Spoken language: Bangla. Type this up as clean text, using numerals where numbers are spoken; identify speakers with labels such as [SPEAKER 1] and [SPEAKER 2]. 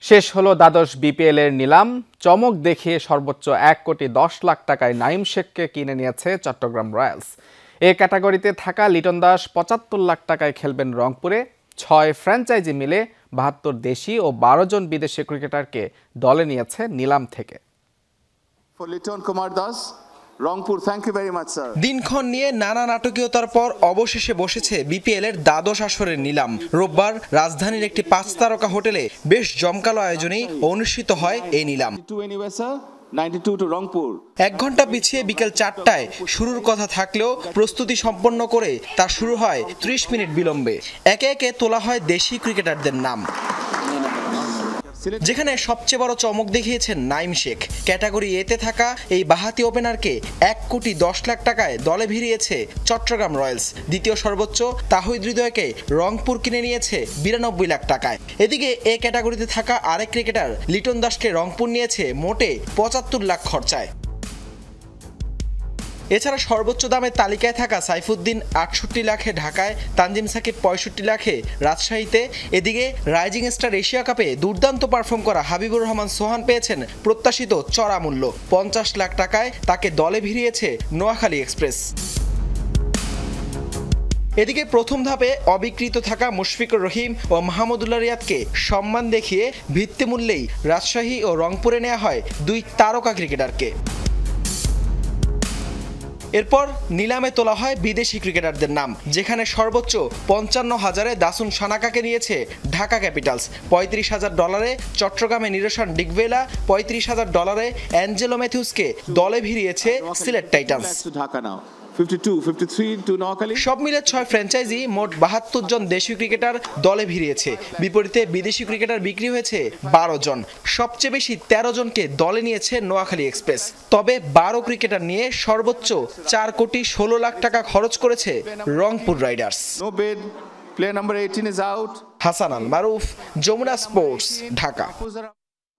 [SPEAKER 1] শেষ হলো দ্বাদশ বিপিএল এর নিলাম। চমক দেখিয়ে সর্বোচ্চ ১,১০,০০,০০০ টাকায় নাঈম শেখকে কিনে নিয়েছে চট্টগ্রাম রয়্যালস। এ ক্যাটাগরিতে থাকা লিটন দাস ৭৫ লাখ টাকায় খেলবেন রংপুরে। ৬ ফ্র্যাঞ্চাইজি মিলে ৭২ দেশি ও ১২ জন বিদেশি ক্রিকেটারকে দলে নিয়েছে নিলাম থেকে।
[SPEAKER 2] Rangpur, thank you very much sir.
[SPEAKER 3] দিনক্ষণ নিয়ে নানা নাটকীয়তার পর অবশেষে বসেছে বিপিএল এর দ্বাদশ আসরের নিলাম। রোববার রাজধানীর একটি ৫ তারকা হোটেলে বেশ জমকালো আয়োজনেই অনুষ্ঠিত হয় এই নিলাম। ১ ঘন্টা পিছিয়ে বিকেল ৪টায় শুরুর কথা থাকলেও প্রস্তুতি সম্পন্ন করে তা শুরু হয় ৩০ মিনিট বিলম্বে। একে একে তোলা হয় দেশি ক্রিকেটারদের নাম, যেখানে সবচেয়ে বড় চমক দেখিয়েছেন নাঈম শেখ। ক্যাটাগরি এতে থাকা এই বাঁহাতি ওপেনারকে ১,১০,০০,০০০ টাকায় দলে ভিড়িয়েছে চট্টগ্রাম রয়্যালস। দ্বিতীয় সর্বোচ্চ তাহিদ হৃদয়কে রংপুর কিনে নিয়েছে ৯২ লাখ টাকায়। এদিকে এ ক্যাটাগরিতে থাকা আরেক ক্রিকেটার লিটন দাসকে রংপুর নিয়েছে মোটে ৭৫ লাখ খরচায়। এছাড়া সর্বোচ্চ দামের তালিকায় থাকা সাইফুদ্দিন ৬৮ লাখে ঢাকায়, তানজিম সাকিব ৬৫ লাখে রাজশাহীতে। এদিকে রাইজিং স্টার এশিয়া কাপে দুর্দান্ত পারফর্ম করা হাবিবুর রহমান সোহান পেয়েছেন প্রত্যাশিত চড়া মূল্য। ৫০ লাখ টাকায় তাকে দলে ভিড়িয়েছে নোয়াখালী এক্সপ্রেস। এদিকে প্রথম ধাপে অবিকৃত থাকা মুশফিকুর রহিম ও মাহমুদুল্লাহ রিয়াদকে সম্মান দেখিয়ে ভিত্তিমূল্যেই রাজশাহী ও রংপুরে নেওয়া হয় ২ তারকা ক্রিকেটারকে। এরপর নিলামে তোলা হয় বিদেশি ক্রিকেটারদের নাম, যেখানে সর্বোচ্চ ৫৫,০০০-এ দাসুন সানাকাকে নিয়েছে ঢাকা ক্যাপিটালস। $৩৫,০০০ চট্টগ্রামে নিরোশন ডিকভেলা, $৩৫,০০০ অ্যাঞ্জেলো ম্যাথিউসকে দলে ভিড়িয়েছে সিলেট টাইটান্স। সব মিলে ৬ ফ্র্যাঞ্চাইজি মোট ৭২ জন দেশীয় ক্রিকেটার দলে ভিড়িয়েছে। বিপরীতে বিদেশি ক্রিকেটার বিক্রি হয়েছে ১২ জন। সবচেয়ে বেশি ১৩ জনকে দলে নিয়েছে নোয়াখালী এক্সপ্রেস। তবে ১২ ক্রিকেটার নিয়ে সর্বোচ্চ ৪,১৬,০০,০০০ টাকা খরচ করেছে Rangpur Riders.
[SPEAKER 2] Player number 18 is out.
[SPEAKER 3] Hasan Al Maruf, Jamuna Sports, Dhaka.